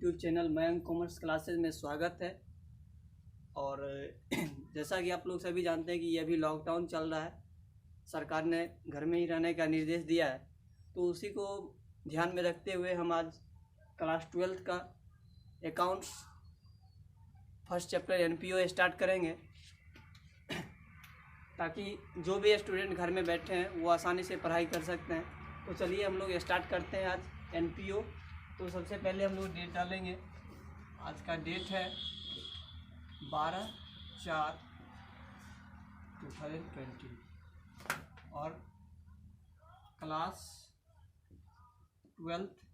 YouTube channel Mayank commerce classes में स्वागत है। और जैसा कि आप लोग सभी जानते हैं कि ये अभी लॉकडाउन चल रहा है, सरकार ने घर में ही रहने का निर्देश दिया है, तो उसी को ध्यान में रखते हुए हम आज क्लास 12th का accounts first chapter NPO start करेंगे, ताकि जो भी स्टूडेंट घर में बैठे हैं वो आसानी से पढ़ाई कर सकते हैं। तो चलिए हम लोग स्टार्ट करते हैं आज एनपीओ। तो सबसे पहले हम लोग डेट डालेंगे। आज का डेट है 12/4/2020 और क्लास 12th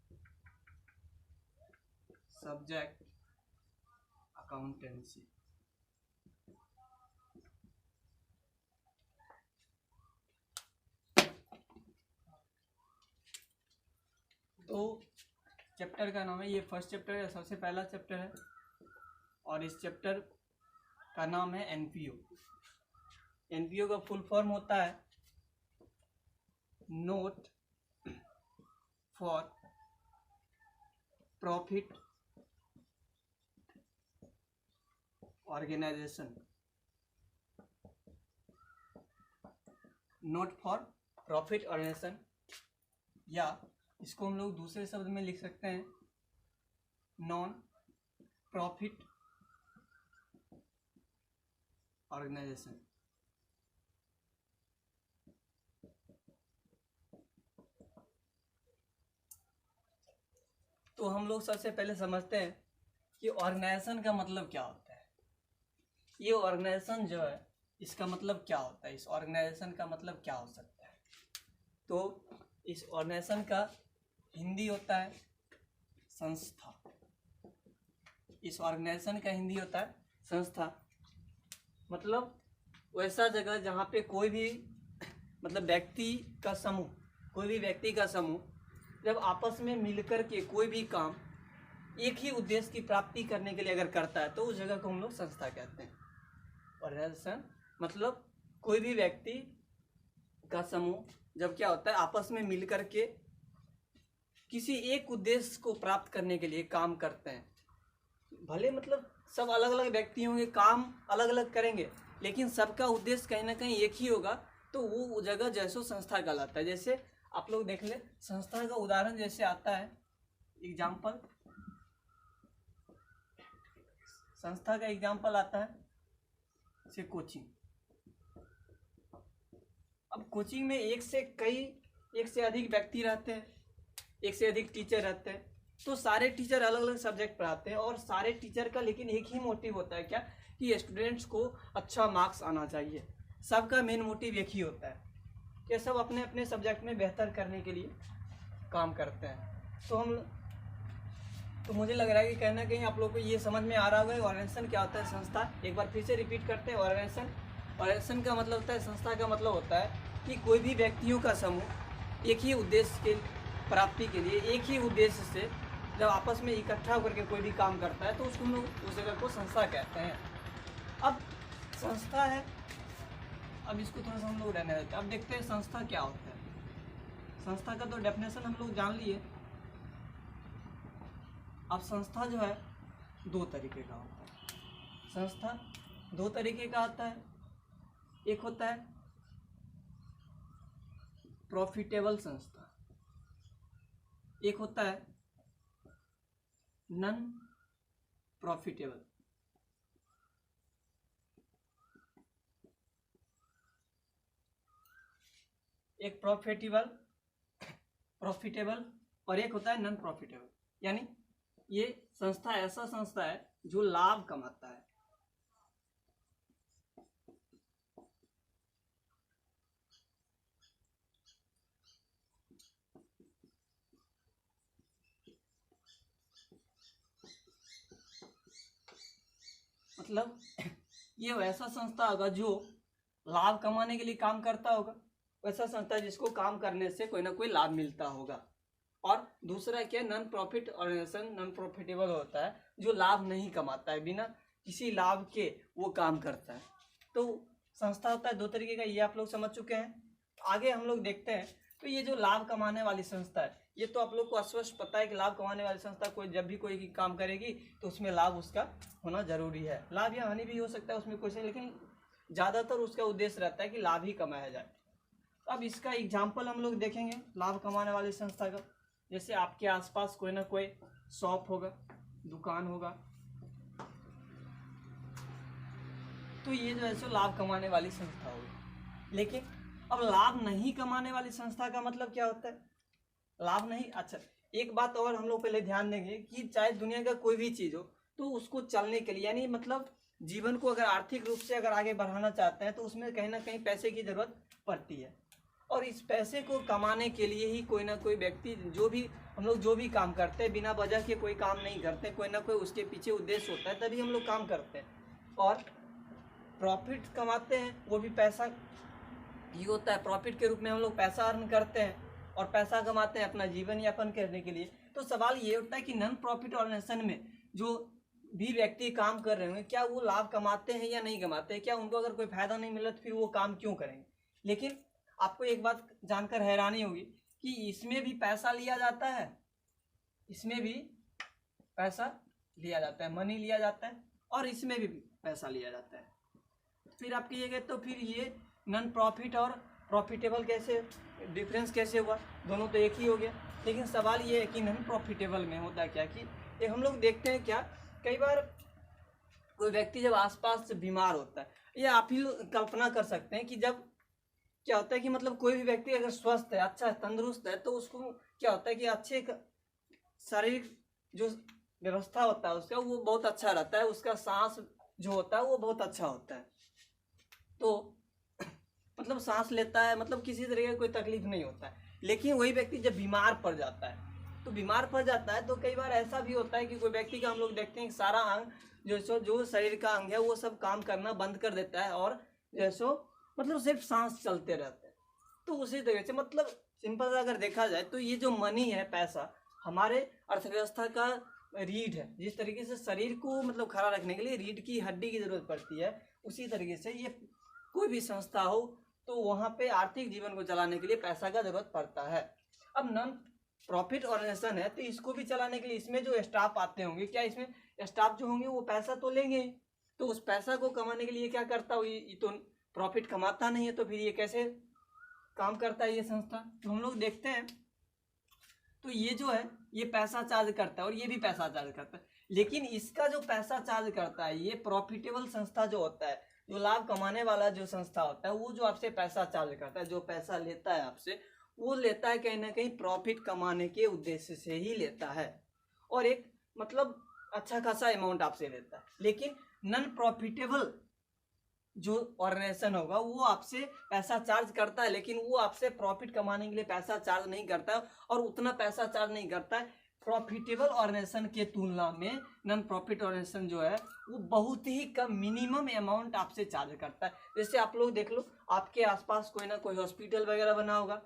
सब्जेक्ट अकाउंटेंसी। तो चैप्टर का नाम है, ये फर्स्ट चैप्टर है, सबसे पहला चैप्टर है और इस चैप्टर का नाम है एनपीओ। एनपीओ का फुल फॉर्म होता है not for profit organisation. Not for profit organisation, या इसको हम लोग दूसरे शब्द में लिख सकते हैं नॉन प्रॉफिट ऑर्गेनाइजेशन। तो हम लोग सबसे पहले समझते हैं कि ऑर्गेनाइजेशन का मतलब क्या होता है। ये ऑर्गेनाइजेशन जो है, इसका मतलब क्या होता है, इस ऑर्गेनाइजेशन का मतलब क्या हो सकता है। तो इस ऑर्गेनाइजेशन का हिंदी होता है संस्था। इस ऑर्गेनाइजेशन का हिंदी होता है संस्था, मतलब वैसा जगह जहाँ पे कोई भी मतलब व्यक्ति का समूह, कोई भी व्यक्ति का समूह जब आपस में मिलकर के कोई भी काम एक ही उद्देश्य की प्राप्ति करने के लिए अगर करता है तो उस जगह को हम लोग संस्था कहते हैं। ऑर्गेनाइजेशन मतलब कोई भी व्यक्ति का समूह जब क्या होता है आपस में मिलकर के किसी एक उद्देश्य को प्राप्त करने के लिए काम करते हैं। भले मतलब सब अलग अलग व्यक्ति होंगे, काम अलग अलग करेंगे, लेकिन सबका उद्देश्य कहीं ना कहीं एक ही होगा, तो वो जगह जैसो संस्था कहलाता है। जैसे आप लोग देख ले, संस्था का उदाहरण जैसे आता है, एग्जाम्पल, संस्था का एग्जाम्पल आता है जैसे कोचिंग। अब कोचिंग में एक से अधिक व्यक्ति रहते हैं, एक से अधिक टीचर रहते हैं, तो सारे टीचर अलग अलग सब्जेक्ट पढ़ाते हैं और सारे टीचर का लेकिन एक ही मोटिव होता है, क्या कि स्टूडेंट्स को अच्छा मार्क्स आना चाहिए। सबका मेन मोटिव एक ही होता है कि सब अपने अपने सब्जेक्ट में बेहतर करने के लिए काम करते हैं। तो मुझे लग रहा है कि कहीं ना कहीं आप लोग को ये समझ में आ रहा होगा ऑर्गेनाइजेशन क्या होता है, संस्था। एक बार फिर से रिपीट करते हैं। ऑर्गेनाइजेशन का मतलब होता है, संस्था का मतलब होता है कि कोई भी व्यक्तियों का समूह एक ही उद्देश्य के प्राप्ति के लिए, एक ही उद्देश्य से जब आपस में इकट्ठा होकर के कोई भी काम करता है तो उसको हम लोग उस जगह को संस्था कहते हैं। अब संस्था है, अब इसको थोड़ा सा हम लोग रहने देते हैं। अब देखते हैं संस्था क्या होता है। संस्था का तो डेफिनेशन हम लोग जान लिए। अब संस्था जो है दो तरीके का होता है। संस्था दो तरीके का आता है। एक होता है प्रॉफिटेबल संस्था, एक होता है नॉन प्रॉफिटेबल। एक प्रॉफिटेबल और एक होता है नॉन प्रॉफिटेबल। यानी ये संस्था ऐसा संस्था है जो लाभ कमाता है। मतलब ये वैसा संस्था होगा जो लाभ कमाने के लिए काम करता होगा, वैसा संस्था जिसको काम करने से कोई ना कोई लाभ मिलता होगा। और दूसरा क्या, non profit organisation, non profitable होता है जो लाभ नहीं कमाता है, बिना किसी लाभ के वो काम करता है। तो संस्था होता है दो तरीके का, ये आप लोग समझ चुके हैं। आगे हम लोग देखते हैं तो ये जो लाभ कमाने वाली संस्था है, ये तो आप लोग को अस्पष्ट पता है कि लाभ कमाने वाली संस्था कोई जब भी कोई काम करेगी तो उसमें लाभ उसका होना जरूरी है। लाभ या हानि भी हो सकता है उसमें कुछ, लेकिन ज़्यादातर उसका उद्देश्य रहता है कि लाभ ही कमाया जाए। अब इसका एग्जाम्पल हम लोग देखेंगे लाभ कमाने वाली संस्था का। जैसे आपके आसपास कोई ना कोई शॉप होगा, दुकान होगा, तो ये जो है सो लाभ कमाने वाली संस्था होगी। लेकिन अब लाभ नहीं कमाने वाली संस्था का मतलब क्या होता है? लाभ नहीं, अच्छा एक बात और हम लोग पहले ध्यान देंगे कि चाहे दुनिया का कोई भी चीज़ हो तो उसको चलने के लिए, यानी मतलब जीवन को अगर आर्थिक रूप से अगर आगे बढ़ाना चाहते हैं तो उसमें कहीं ना कहीं पैसे की जरूरत पड़ती है। और इस पैसे को कमाने के लिए ही कोई ना कोई व्यक्ति, जो भी हम लोग जो भी काम करते हैं, बिना वजह के कोई काम नहीं करते, कोई ना कोई उसके पीछे उद्देश्य होता है, तभी हम लोग काम करते हैं। और प्रॉफिट कमाते हैं, वो भी पैसा ही होता है, प्रॉफिट के रूप में हम लोग पैसा अर्न करते हैं और पैसा कमाते हैं अपना जीवन यापन करने के लिए। तो सवाल ये उठता है कि नॉन प्रॉफिट ऑर्गेनाइजेशन में जो भी व्यक्ति काम कर रहे होंगे, क्या वो लाभ कमाते हैं या नहीं कमाते हैं? क्या उनको अगर कोई फायदा नहीं मिला तो फिर वो काम क्यों करेंगे? लेकिन आपको एक बात जानकर हैरानी होगी कि इसमें भी पैसा लिया जाता है, इसमें भी पैसा लिया जाता है, मनी लिया जाता है, और इसमें भी पैसा लिया जाता है। फिर आप कहिएगा तो फिर ये नॉन प्रॉफिट और प्रॉफिटेबल कैसे, डिफरेंस कैसे हुआ? दोनों तो एक ही हो गया। लेकिन सवाल ये है कि नॉन प्रॉफिटेबल में होता क्या कि एक हम लोग देखते हैं क्या, कई बार कोई व्यक्ति जब आसपास से बीमार होता है, या आप ही कल्पना कर सकते हैं कि जब क्या होता है कि मतलब कोई भी व्यक्ति अगर स्वस्थ है, अच्छा तंदुरुस्त है, तो उसको क्या होता है कि अच्छे शारीरिक जो व्यवस्था होता है उसका वो बहुत अच्छा रहता है, उसका सांस जो होता है वो बहुत अच्छा होता है, तो मतलब सांस लेता है, मतलब किसी तरह का कोई तकलीफ नहीं होता है। लेकिन वही व्यक्ति जब बीमार पड़ जाता है, तो बीमार पड़ जाता है तो कई बार ऐसा भी होता है कि कोई व्यक्ति का हम लोग देखते हैं कि सारा अंग जो शरीर का अंग है वो सब काम करना बंद कर देता है, और जैसो मतलब सिर्फ सांस चलते रहते हैं। तो उसी तरह से मतलब सिंपल सा अगर देखा जाए तो ये जो मनी है, पैसा, हमारे अर्थव्यवस्था का रीढ़ है। जिस तरीके से शरीर को मतलब खड़ा रखने के लिए रीढ़ की हड्डी की जरूरत पड़ती है, उसी तरीके से ये कोई भी संस्था हो तो वहाँ पे आर्थिक जीवन को चलाने के लिए पैसा का जरूरत पड़ता है। अब नॉन प्रॉफिट ऑर्गेनाइजेशन है तो इसको भी चलाने के लिए इसमें जो स्टाफ आते होंगे, क्या इसमें स्टाफ जो होंगे वो पैसा तो लेंगे, तो उस पैसा को कमाने के लिए क्या करता हो, ये तो प्रॉफिट कमाता नहीं है, तो फिर ये कैसे काम करता है ये संस्था? तो हम लोग देखते हैं तो ये जो है ये पैसा चार्ज करता है और ये भी पैसा चार्ज करता है। लेकिन इसका जो पैसा चार्ज करता है, ये प्रॉफिटेबल संस्था जो होता है, जो लाभ कमाने वाला जो संस्था होता है, वो जो आपसे पैसा चार्ज करता है, जो पैसा लेता है आपसे, वो लेता है कहीं ना कहीं प्रॉफिट कमाने के उद्देश्य से ही लेता है, और एक मतलब अच्छा खासा अमाउंट आपसे लेता है। लेकिन नॉन प्रॉफिटेबल जो ऑर्गेनाइजेशन होगा वो आपसे पैसा चार्ज करता है, लेकिन वो आपसे प्रॉफिट कमाने के लिए पैसा चार्ज नहीं करता है, और उतना पैसा चार्ज नहीं करता है प्रॉफिटेबल ऑर्गेनाइजेशन के तुलना में। नॉन प्रॉफिट ऑर्गेनाइजेशन जो है वो बहुत ही कम मिनिमम अमाउंट आपसे चार्ज करता है। जैसे आप लोग देख लो, आपके आसपास कोई ना कोई हॉस्पिटल वगैरह बना होगा,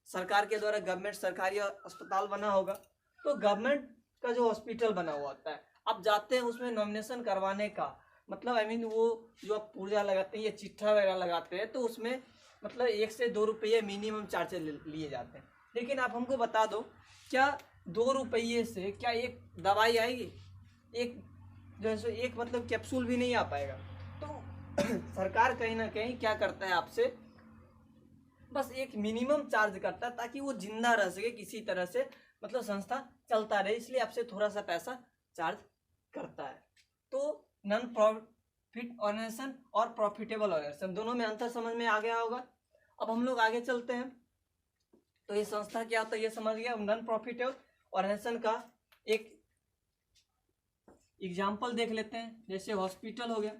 सरकार के द्वारा गवर्नमेंट सरकारी अस्पताल बना होगा, तो गवर्नमेंट का जो हॉस्पिटल बना हुआ होता है, आप जाते हैं उसमें नॉमिनेशन करवाने का मतलब वो जो आप पुर्जा लगाते हैं या चिट्ठा वगैरह लगाते हैं, तो उसमें मतलब 1 से 2 रुपये मिनिमम चार्ज लिए जाते हैं। लेकिन आप हमको बता दो, क्या 2 रुपये से क्या एक दवाई आएगी? एक जैसे एक मतलब कैप्सूल भी नहीं आ पाएगा। तो सरकार कहीं ना कहीं क्या करता है, आपसे बस एक मिनिमम चार्ज करता है ताकि वो जिंदा रह सके किसी तरह से, मतलब संस्था चलता रहे, इसलिए आपसे थोड़ा सा पैसा चार्ज करता है। तो नॉन प्रॉफिट ऑर्गेनाइजेशन और प्रॉफिटेबल ऑर्गेनाइजेशन दोनों में अंतर समझ में आ गया होगा। अब हम लोग आगे चलते हैं, तो ये संस्था क्या होता है ये समझ गया। नॉन प्रॉफिटेबल ऑर्गेनाइजेशन का एक एग्जाम्पल देख लेते हैं, जैसे हॉस्पिटल हो गया,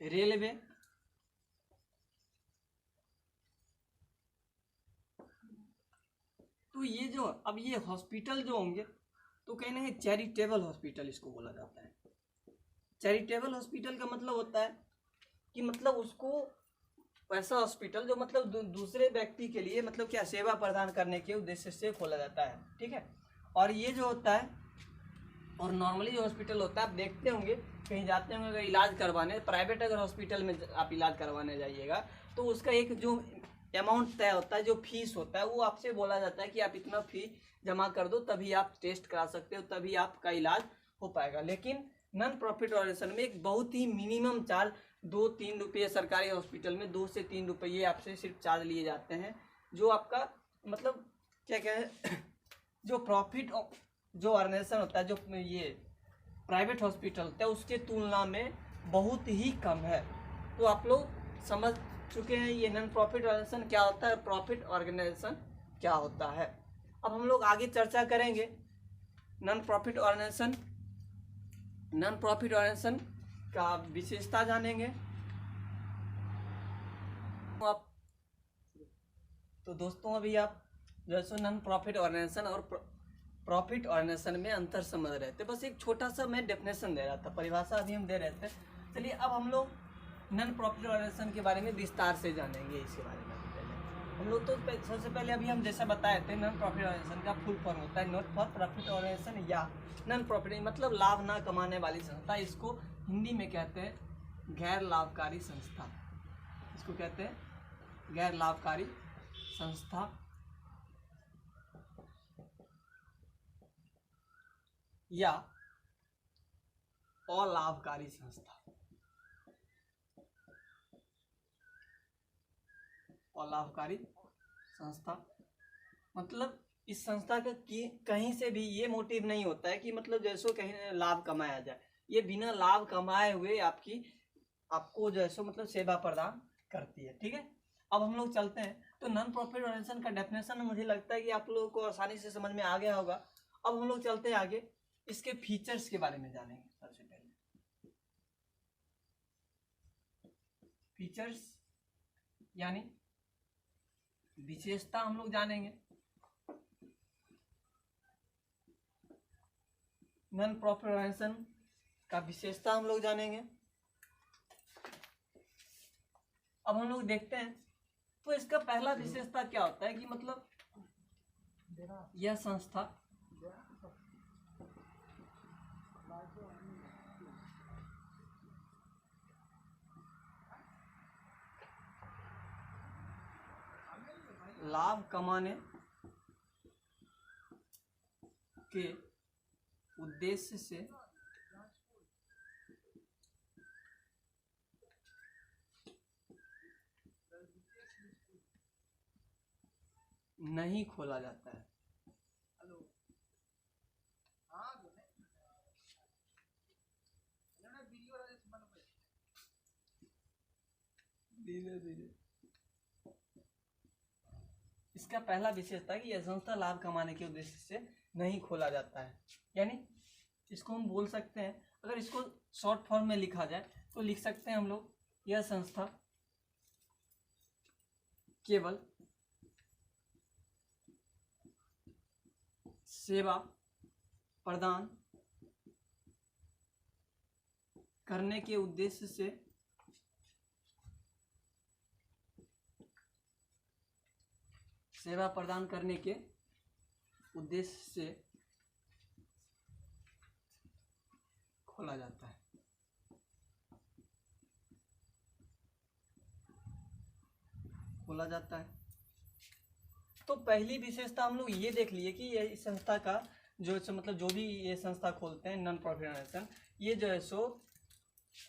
रेलवे, तो ये जो अब ये हॉस्पिटल जो होंगे तो कहीं ना कहीं चैरिटेबल हॉस्पिटल इसको बोला जाता है। चैरिटेबल हॉस्पिटल का मतलब होता है कि मतलब उसको ऐसा हॉस्पिटल जो मतलब दूसरे व्यक्ति के लिए मतलब क्या सेवा प्रदान करने के उद्देश्य से खोला जाता है, ठीक है। और ये जो होता है और नॉर्मली जो हॉस्पिटल होता है आप देखते होंगे, कहीं जाते होंगे अगर इलाज करवाने, प्राइवेट अगर हॉस्पिटल में आप इलाज करवाने जाइएगा तो उसका एक जो अमाउंट तय होता है, जो फीस होता है, वो आपसे बोला जाता है कि आप इतना फी जमा कर दो तभी आप टेस्ट करा सकते हो, तभी आपका इलाज हो पाएगा। लेकिन नॉन प्रॉफिट ऑर्गेनाइजेशन में एक बहुत ही मिनिमम चार्ज 2-3 रुपये, सरकारी हॉस्पिटल में 2 से 3 रुपये आपसे सिर्फ चार्ज लिए जाते हैं, जो आपका मतलब क्या कहें जो प्रॉफिट जो ऑर्गेनाइजेशन होता है, जो ये प्राइवेट हॉस्पिटल होता है, उसके तुलना में बहुत ही कम है। तो आप लोग समझ चुके हैं ये नॉन प्रॉफिट ऑर्गेनाइजेशन क्या होता है, प्रॉफिट ऑर्गेनाइजेशन क्या होता है। अब हम लोग आगे चर्चा करेंगे नॉन प्रॉफिट ऑर्गेनाइजेशन का विशेषता जानेंगे। आप तो दोस्तों अभी आप जैसे नॉन प्रॉफिट ऑर्गेनाइजेशन और प्रॉफिट ऑर्गेनाइजेशन में अंतर समझ रहे थे, बस एक छोटा सा मैं डेफिनेशन दे रहा था, परिभाषा अभी हम दे रहे थे। चलिए अब हम लोग नॉन प्रॉफिट ऑर्गेनाइजेशन के बारे में विस्तार से जानेंगे। इसके बारे में हम लोग तो सबसे पहले अभी हम जैसा बताए थे, नॉन प्रॉफिट ऑर्गेनाइजेशन का फुल फॉर्म होता है नॉट फॉर प्रॉफिट ऑर्गेनाइजेशन, या नॉन प्रॉफिट मतलब लाभ ना कमाने वाली संस्था। इसको हिंदी में कहते हैं गैर लाभकारी संस्था। इसको कहते हैं गैर लाभकारी संस्था या अलाभकारी संस्था। अलाभकारी संस्था मतलब इस संस्था का कहीं से भी ये मोटिव नहीं होता है कि मतलब जैसो कहीं लाभ कमाया जाए, ये बिना लाभ कमाए हुए आपको जैसो मतलब सेवा प्रदान करती है। ठीक है, अब हम लोग चलते हैं। तो नॉन प्रॉफिट ऑर्गेनाइजेशन का डेफिनेशन मुझे लगता है कि आप लोगों को आसानी से समझ में आ गया होगा। अब हम लोग चलते हैं आगे, इसके फीचर्स के बारे में जानेंगे। सबसे पहले फीचर्स यानी विशेषता हम लोग जानेंगे। नॉन प्रॉफिट ऑर्गेनाइजेशन का विशेषता हम लोग जानेंगे। अब हम लोग देखते हैं तो इसका पहला विशेषता क्या होता है कि मतलब यह संस्था लाभ कमाने के उद्देश्य से नहीं खोला जाता है। इसका पहला विशेषता है कि यह संस्था लाभ कमाने के उद्देश्य से नहीं खोला जाता है। यानी इसको हम बोल सकते हैं, अगर इसको शॉर्ट फॉर्म में लिखा जाए तो लिख सकते हैं हम लोग, यह संस्था केवल सेवा प्रदान करने के उद्देश्य से खोला जाता है। तो पहली विशेषता हम लोग ये देख लिए कि ये इस संस्था का जो मतलब जो भी ये संस्था खोलते हैं नॉन प्रॉफिट ऑर्गेनाइजेशन, ये जो है सो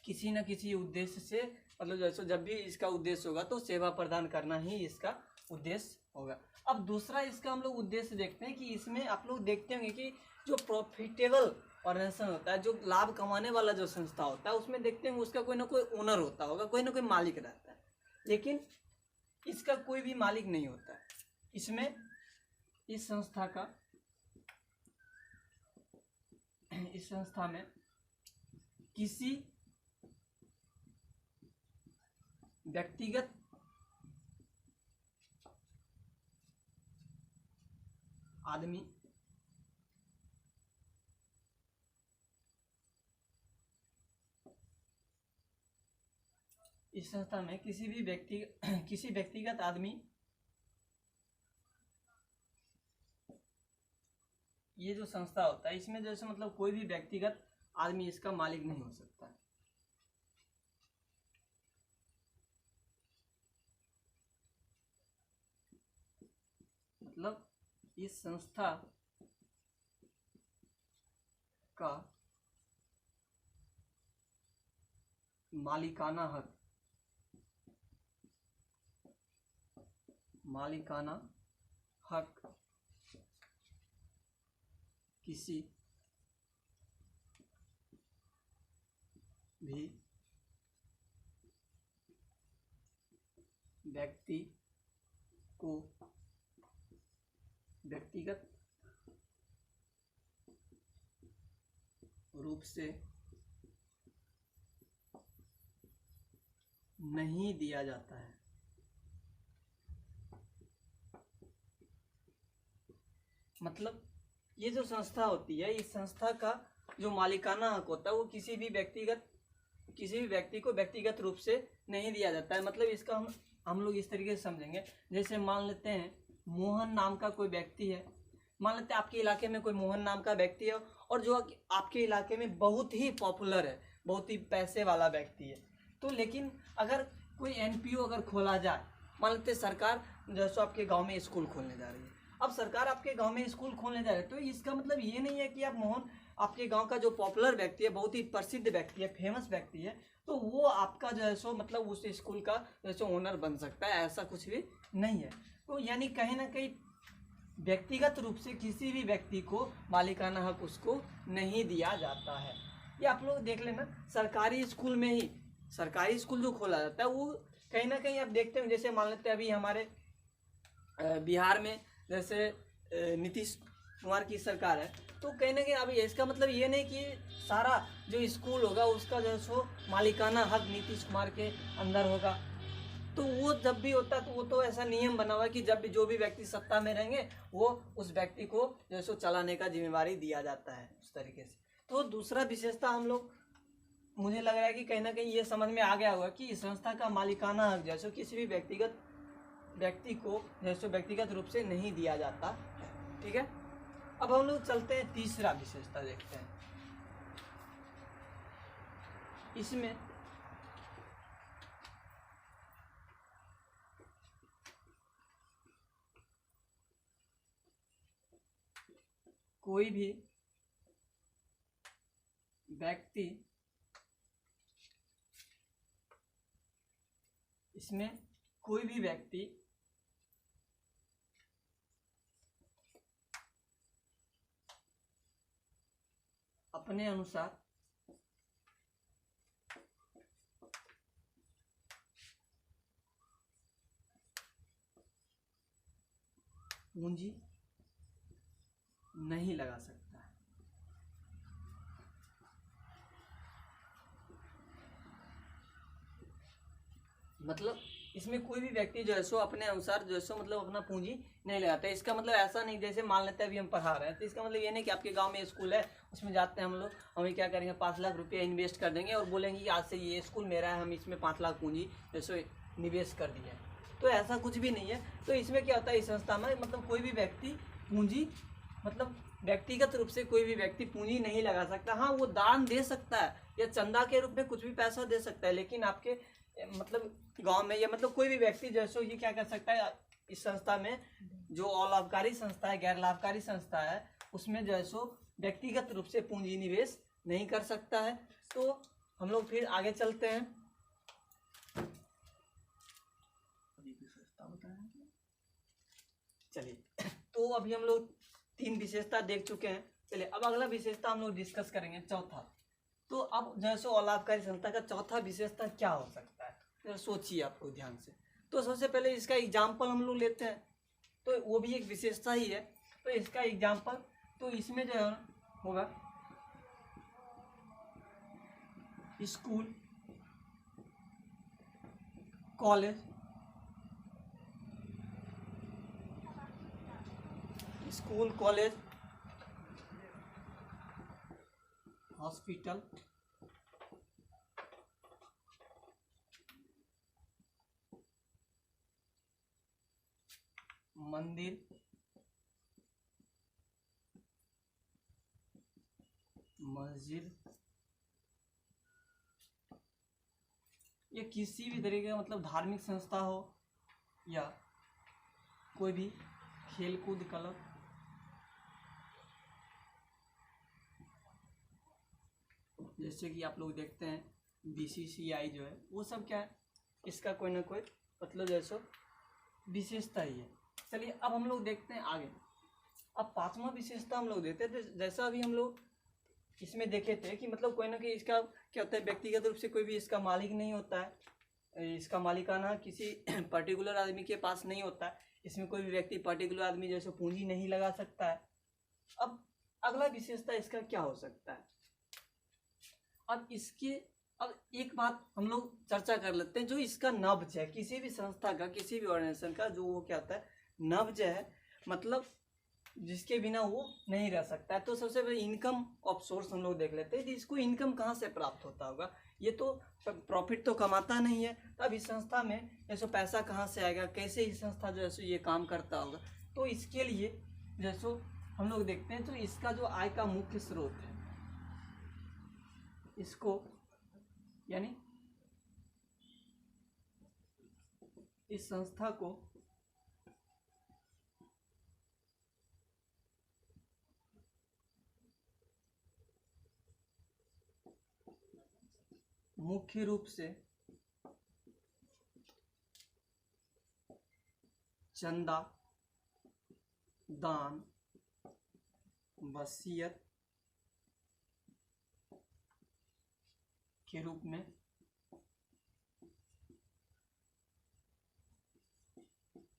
किसी न किसी उद्देश्य से मतलब जो है सो जब भी इसका उद्देश्य होगा तो सेवा प्रदान करना ही इसका उद्देश्य होगा। अब दूसरा इसका हम लोग उद्देश्य देखते हैं कि इसमें आप लोग देखते होंगे कि जो प्रॉफिटेबल ऑर्गेनाइजेशन होता है, जो लाभ कमाने वाला जो संस्था होता है, उसमें देखते हैं उसका कोई ना कोई ओनर होता होगा, कोई ना कोई मालिक रहता है। लेकिन इसका कोई भी मालिक नहीं होता है। इसमें इस संस्था में किसी व्यक्तिगत आदमी इस संस्था में किसी व्यक्तिगत आदमी ये जो संस्था होता है इसमें जैसे मतलब कोई भी व्यक्तिगत आदमी इसका मालिक नहीं हो सकता। मतलब इस संस्था का मालिकाना हक किसी भी व्यक्ति को व्यक्तिगत रूप से नहीं दिया जाता है। मतलब ये जो संस्था होती है, इस संस्था का जो मालिकाना हक होता है वो किसी भी व्यक्ति को व्यक्तिगत रूप से नहीं दिया जाता है। मतलब इसका हम लोग इस तरीके से समझेंगे, जैसे मान लेते हैं मोहन नाम का कोई व्यक्ति है, मान लेते हैं आपके इलाके में कोई मोहन नाम का व्यक्ति है और जो आपके इलाके में बहुत ही पॉपुलर है, बहुत ही पैसे वाला व्यक्ति है। तो लेकिन अगर कोई एनपीओ अगर खोला जाए, मान लेते सरकार जैसे आपके गांव में स्कूल खोलने जा रही है, अब सरकार आपके गांव में स्कूल खोलने जा रही है, तो इसका मतलब ये नहीं है कि आप मोहन आपके गांव का जो पॉपुलर व्यक्ति है, बहुत ही प्रसिद्ध व्यक्ति है, फेमस व्यक्ति है, तो वो आपका जो है सो मतलब उस स्कूल का जैसे ओनर बन सकता है, ऐसा कुछ भी नहीं है। तो यानी कहीं ना कहीं व्यक्तिगत रूप से किसी भी व्यक्ति को मालिकाना हक उसको नहीं दिया जाता है। ये आप लोग देख लेना, सरकारी स्कूल में ही, सरकारी स्कूल जो खोला जाता है वो कहीं ना कहीं आप देखते हो, जैसे मान लेते हैं अभी हमारे बिहार में जैसे नीतीश कुमार की सरकार है, तो कहीं ना कहीं अभी इसका मतलब ये नहीं कि सारा जो स्कूल होगा उसका जो है सो मालिकाना हक नीतीश कुमार के अंदर होगा। तो वो जब भी होता है तो वो तो ऐसा नियम बना हुआ है कि जब भी जो भी व्यक्ति सत्ता में रहेंगे वो उस व्यक्ति को जो है सो चलाने का जिम्मेवारी दिया जाता है उस तरीके से। तो दूसरा विशेषता हम लोग, मुझे लग रहा है कि कहीं ना कहीं ये समझ में आ गया होगा कि इस संस्था का मालिकाना हक जैसे किसी भी व्यक्तिगत व्यक्ति को जैसे व्यक्तिगत रूप से नहीं दिया जाता है। ठीक है, अब हम लोग चलते हैं तीसरा विशेषता देखते हैं। इसमें कोई भी व्यक्ति, इसमें कोई भी व्यक्ति अपने अनुसार पूंजी नहीं लगा सकता है। मतलब इसमें कोई भी व्यक्ति जो है सो अपने अनुसार जो है सो मतलब अपना पूंजी नहीं लगाता है। इसका मतलब ऐसा नहीं, जैसे मान लेते हैं अभी हम पढ़ा रहे हैं तो इसका मतलब ये नहीं कि आपके गांव में स्कूल है, उसमें जाते हैं हम लोग, हमें क्या करेंगे 5 लाख रुपया इन्वेस्ट कर देंगे और बोलेंगे कि आज से ये स्कूल मेरा है, हम इसमें 5 लाख पूंजी जैसे निवेश कर दिया है। तो ऐसा कुछ भी नहीं है। तो इसमें क्या होता है, इस संस्था में मतलब कोई भी व्यक्ति पूंजी मतलब व्यक्तिगत रूप से कोई भी व्यक्ति पूंजी नहीं लगा सकता। हाँ, वो दान दे सकता है या चंदा के रूप में कुछ भी पैसा दे सकता है, लेकिन आपके मतलब गांव में या मतलब कोई भी व्यक्ति जैसे ये क्या कर सकता है, इस संस्था में जो अलाभकारी संस्था है, गैर लाभकारी संस्था है, उसमें जो है सो व्यक्तिगत रूप से पूंजी निवेश नहीं कर सकता है। तो हम लोग फिर आगे चलते हैं। चलिए, तो अभी हम लोग 3 विशेषता देख चुके हैं। चलिए अब अगला विशेषता हम लोग डिस्कस करेंगे, चौथा। तो अब जैसे अलाभकारी संस्था का चौथा विशेषता क्या हो सकता है, तो सोचिए आप लोग ध्यान से। तो सबसे पहले इसका एग्जाम्पल हम लोग लेते हैं, तो वो भी एक विशेषता ही है। तो इसका एग्जाम्पल, तो इसमें जो है होगा स्कूल, कॉलेज, हॉस्पिटल, मंदिर, मस्जिद या किसी भी तरीके का मतलब धार्मिक संस्था हो या कोई भी खेलकूद क्लब, जैसे कि आप लोग देखते हैं बीसीसीआई जो है वो सब क्या है, इसका कोई ना कोई मतलब जैसे विशेषता ही है। चलिए अब हम लोग देखते हैं आगे। अब पांचवा विशेषता हम लोग देते थे, जैसा अभी हम लोग इसमें देखे थे कि मतलब कोई ना कोई इसका क्या होता है, व्यक्तिगत रूप से कोई भी इसका मालिक नहीं होता है, इसका मालिकाना किसी पर्टिकुलर आदमी के पास नहीं होता है, इसमें कोई भी व्यक्ति पर्टिकुलर आदमी जैसे पूंजी नहीं लगा सकता है। अब अगला विशेषता इसका क्या हो सकता है, अब एक बात हम लोग चर्चा कर लेते हैं, जो इसका नब्ज है किसी भी संस्था का, किसी भी ऑर्गेनाइजेशन का, जो वो क्या होता है, नब्ज है, मतलब जिसके बिना वो नहीं रह सकता है। तो सबसे पहले इनकम ऑफ सोर्स हम लोग देख लेते हैं, इसको इनकम कहाँ से प्राप्त होता होगा। ये तो प्रॉफिट तो कमाता नहीं है, तब इस संस्था में जैसे पैसा कहाँ से आएगा, कैसे इस संस्था जो है ये काम करता होगा। तो इसके लिए जैसो हम लोग देखते हैं, तो इसका जो आय का मुख्य स्रोत है, इसको यानी इस संस्था को मुख्य रूप से चंदा, दान, वसीयत के रूप में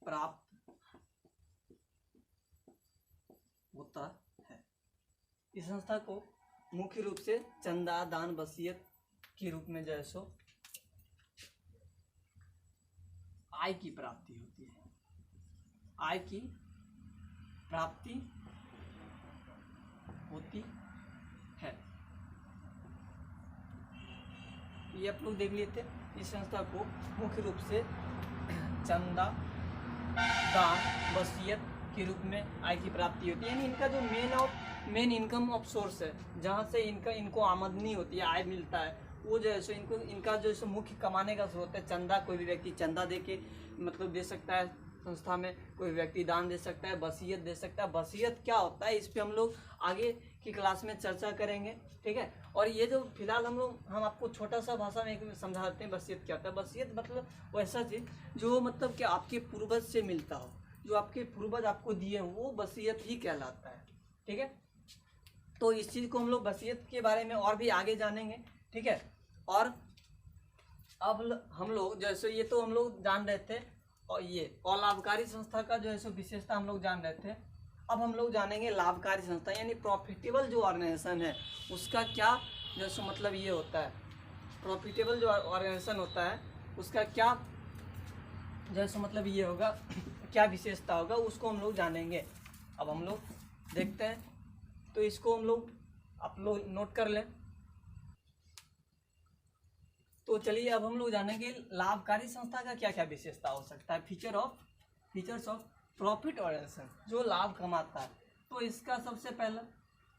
प्राप्त होता है। इस संस्था को मुख्य रूप से चंदा, दान, वसीयत के रूप में जो है सो आय की प्राप्ति होती है, आय की प्राप्ति होती है। ये आप लोग देख लेते हैं, इस संस्था को मुख्य रूप से चंदा, दान, वसीयत के रूप में आय की प्राप्ति होती है। यानी इनका जो मेन इनकम ऑफ सोर्स है, जहाँ से इनको आमदनी होती है, आय मिलता है, वो जो है सो इनका जो है मुख्य कमाने का स्रोत है चंदा। कोई भी व्यक्ति चंदा दे के मतलब दे सकता है संस्था में, कोई व्यक्ति दान दे सकता है, वसीयत दे सकता है। वसीयत क्या होता है, इस पे हम लोग आगे की क्लास में चर्चा करेंगे, ठीक है। और ये जो फिलहाल हम आपको छोटा सा भाषा में एक समझाते हैं वसीयत क्या होता है। वसीयत मतलब वैसा चीज जो मतलब कि आपके पूर्वज से मिलता हो, जो आपके पूर्वज आपको दिए हो, वो वसीयत ही कहलाता है, ठीक है। तो इस चीज को हम लोग वसीयत के बारे में और भी आगे जानेंगे, ठीक है। और अब हम लोग जैसे ये तो हम लोग जान रहे थे, और ये और लाभकारी संस्था का जो है सो विशेषता हम लोग जान रहे थे। अब हम लोग जानेंगे लाभकारी संस्था, यानी प्रॉफिटेबल जो ऑर्गेनाइजेशन है उसका क्या जो सो मतलब ये होता है। प्रॉफिटेबल जो ऑर्गेनाइजेशन होता है उसका क्या जैसे मतलब ये होगा क्या विशेषता होगा, उसको हम लोग जानेंगे। अब हम लोग देखते हैं, तो इसको हम लोग आप लोग नोट कर लें। तो चलिए अब हम लोग जानेंगे लाभकारी संस्था का क्या क्या विशेषता हो सकता है, फीचर्स ऑफ प्रॉफिट ऑर्गेनाइजेशन, जो लाभ कमाता है। तो इसका सबसे पहला,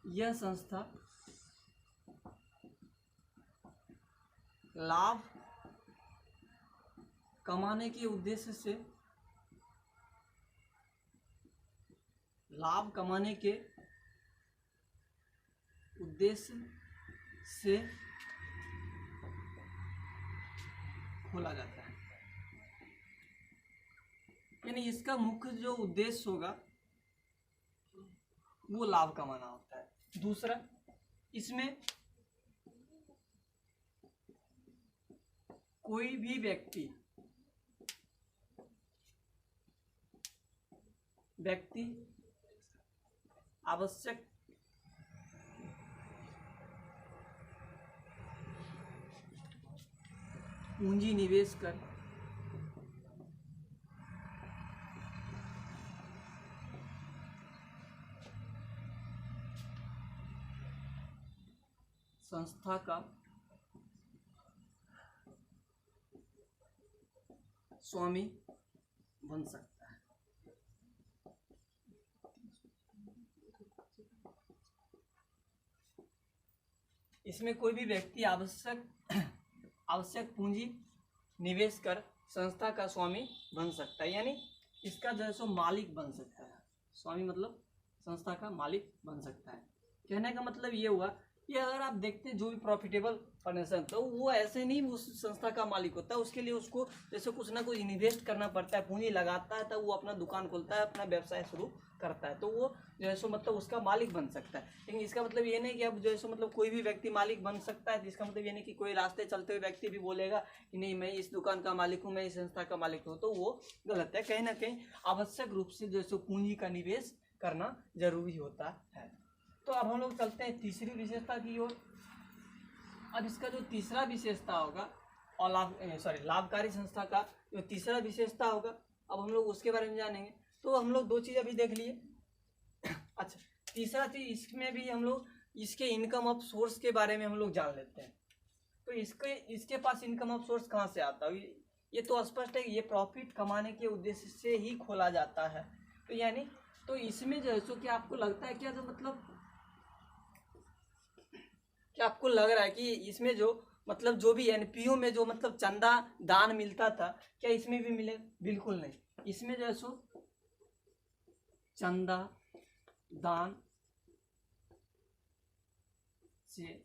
यह संस्था लाभ कमाने के उद्देश्य से खोला जाता है। यानी इसका मुख्य जो उद्देश्य होगा वो लाभ कमाना होता है। दूसरा, इसमें कोई भी व्यक्ति आवश्यक पूंजी निवेश कर संस्था का स्वामी बन सकता है। इसमें कोई भी व्यक्ति आवश्यक पूंजी निवेश कर संस्था का स्वामी बन सकता है, यानी इसका जो है सो मालिक बन सकता है। स्वामी मतलब संस्था का मालिक बन सकता है। कहने का मतलब ये हुआ कि अगर आप देखते हैं जो भी प्रॉफिटेबल फाउंडेशन, तो वो ऐसे नहीं उस संस्था का मालिक होता है, उसके लिए उसको जैसे कुछ ना कुछ इन्वेस्ट करना पड़ता है, पूंजी लगाता है, तब वो अपना दुकान खोलता है, अपना व्यवसाय शुरू करता है, तो वो जो है सो मतलब उसका मालिक बन सकता है। लेकिन इसका मतलब ये नहीं कि अब जो है सो मतलब कोई भी व्यक्ति मालिक बन सकता है, तो इसका मतलब ये नहीं कि कोई रास्ते चलते हुए व्यक्ति भी बोलेगा कि नहीं मैं इस दुकान का मालिक हूँ, मैं इस संस्था का मालिक हूँ, तो वो गलत है। कहीं ना कहीं आवश्यक रूप से जो है सो पूंजी का निवेश करना जरूरी होता है। तो अब हम लोग चलते हैं तीसरी विशेषता की ओर। अब इसका जो तीसरा विशेषता होगा और लाभकारी संस्था का जो तीसरा विशेषता होगा, अब हम लोग उसके बारे में जानेंगे। तो हम लोग दो चीज़ अभी देख लिए। अच्छा, तीसरा चीज इसमें भी हम लोग इसके इनकम ऑफ सोर्स के बारे में हम लोग जान लेते हैं। तो इसके पास इनकम ऑफ सोर्स कहाँ से आता है? ये तो स्पष्ट है कि ये प्रॉफिट कमाने के उद्देश्य से ही खोला जाता है। तो यानी तो इसमें जो है सो क्या आपको लगता है क्या, जो मतलब क्या आपको लग रहा है कि इसमें जो मतलब जो भी एनपीओ में जो मतलब चंदा दान मिलता था, क्या इसमें भी मिले? बिल्कुल नहीं। इसमें जो है सो चंदा दान से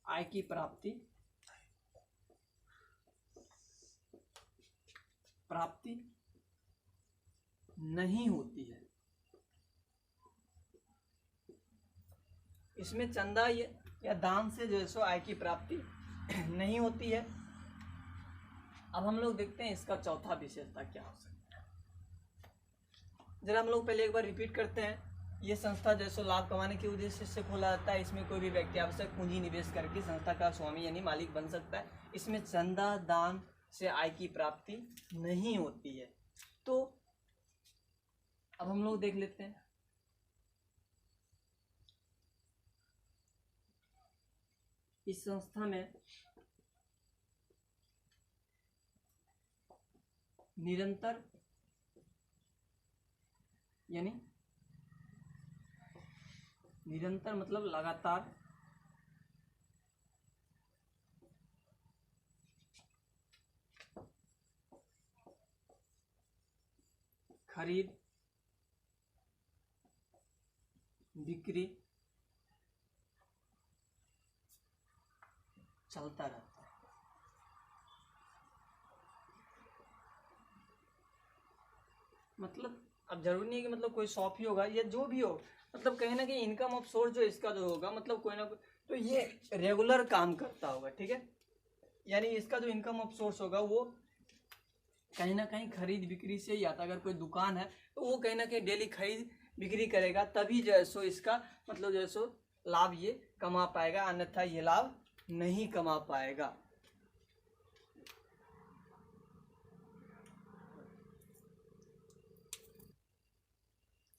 आय की प्राप्ति नहीं होती है। इसमें चंदा या दान से जो है सो आय की प्राप्ति नहीं होती है। अब हम लोग देखते हैं इसका चौथा विशेषता क्या हो सकता है। जरा हम लोग पहले एक बार रिपीट करते हैं। ये संस्था जैसे लाभ कमाने के उद्देश्य से खोला जाता है। इसमें कोई भी व्यक्ति आवश्यक पूंजी निवेश करके संस्था का स्वामी यानी मालिक बन सकता है। इसमें चंदा दान से आय की प्राप्ति नहीं होती है। तो अब हम लोग देख लेते हैं इस संस्था में निरंतर यानी निरंतर मतलब लगातार खरीद बिक्री चलता रहता है। मतलब अब जरूरी नहीं कि मतलब कोई शॉप ही होगा या जो भी हो, मतलब कहीं ना कहीं इनकम ऑफ सोर्स जो इसका जो होगा मतलब कोई ना कोई तो ये रेगुलर काम करता होगा। ठीक है, यानी इसका जो इनकम ऑफ सोर्स होगा वो कहीं ना कहीं खरीद बिक्री से ही आता। अगर कोई दुकान है तो वो कहीं ना कहीं डेली खरीद बिक्री करेगा, तभी जो है सो इसका मतलब जो है सो लाभ ये कमा पाएगा, अन्यथा ये लाभ नहीं कमा पाएगा।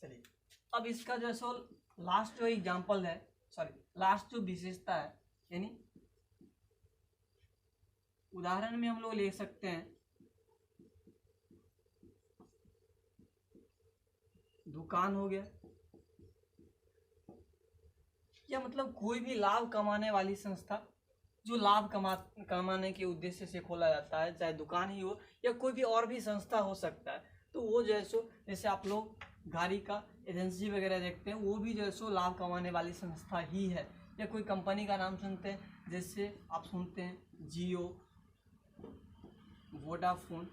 चलिए अब इसका जो है सो लास्ट जो एग्जाम्पल है, लास्ट जो विशेषता है, यानी उदाहरण में हम लोग ले सकते हैं दुकान हो गया, या मतलब कोई भी लाभ कमाने वाली संस्था जो लाभ कमाने के उद्देश्य से खोला जाता है, चाहे दुकान ही हो या कोई भी और भी संस्था हो सकता है। तो वो जो है सो जैसे आप लोग गाड़ी का एजेंसी वगैरह देखते हैं, वो भी जो है सो लाभ कमाने वाली संस्था ही है। या कोई कंपनी का नाम सुनते हैं, जैसे आप सुनते हैं जियो, वोडाफोन,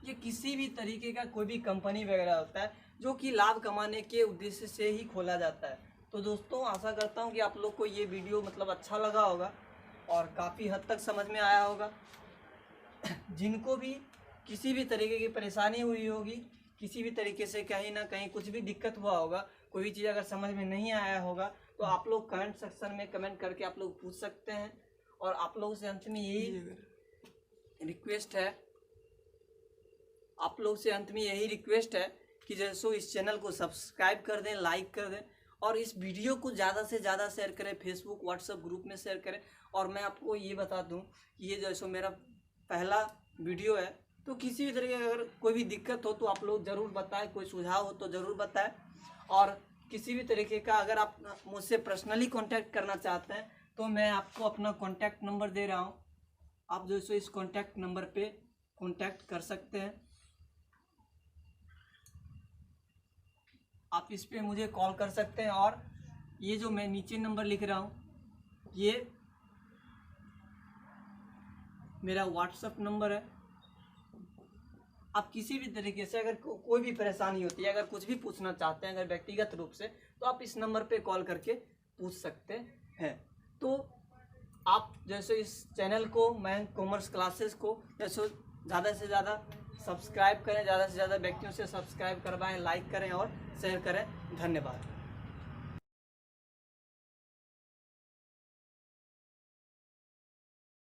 ये किसी भी तरीके का कोई भी कंपनी वगैरह होता है जो कि लाभ कमाने के उद्देश्य से ही खोला जाता है। तो दोस्तों आशा करता हूँ कि आप लोग को ये वीडियो मतलब अच्छा लगा होगा और काफ़ी हद तक समझ में आया होगा। जिनको भी किसी भी तरीके की परेशानी हुई होगी, किसी भी तरीके से कहीं ना कहीं कुछ भी दिक्कत हुआ होगा, कोई भी चीज़ अगर समझ में नहीं आया होगा, तो आप लोग कमेंट सेक्शन में कमेंट करके आप लोग पूछ सकते हैं। और आप लोगों से अंत में यही रिक्वेस्ट है, कि जैसो इस चैनल को सब्सक्राइब कर दें, लाइक कर दें और इस वीडियो को ज़्यादा से ज़्यादा शेयर करें, फेसबुक व्हाट्सएप ग्रुप में शेयर करें। और मैं आपको ये बता दूं कि ये जैसो मेरा पहला वीडियो है, तो किसी भी तरीके की अगर कोई भी दिक्कत हो तो आप लोग ज़रूर बताएं, कोई सुझाव हो तो ज़रूर बताएं। और किसी भी तरीके का अगर आप मुझसे पर्सनली कांटेक्ट करना चाहते हैं तो मैं आपको अपना कांटेक्ट नंबर दे रहा हूं, आप जो सो इस कांटेक्ट नंबर पे कांटेक्ट कर सकते हैं। आप इस पे मुझे कॉल कर सकते हैं। और ये जो मैं नीचे नंबर लिख रहा हूँ ये मेरा व्हाट्सएप नंबर है। आप किसी भी तरीके से अगर कोई भी परेशानी होती है, अगर कुछ भी पूछना चाहते हैं अगर व्यक्तिगत रूप से, तो आप इस नंबर पे कॉल करके पूछ सकते हैं। तो आप जैसे इस चैनल को, मयंक कॉमर्स क्लासेस को जैसे ज़्यादा से ज़्यादा सब्सक्राइब करें, ज़्यादा से ज़्यादा व्यक्तियों से सब्सक्राइब करवाएं, लाइक करें और शेयर करें। धन्यवाद।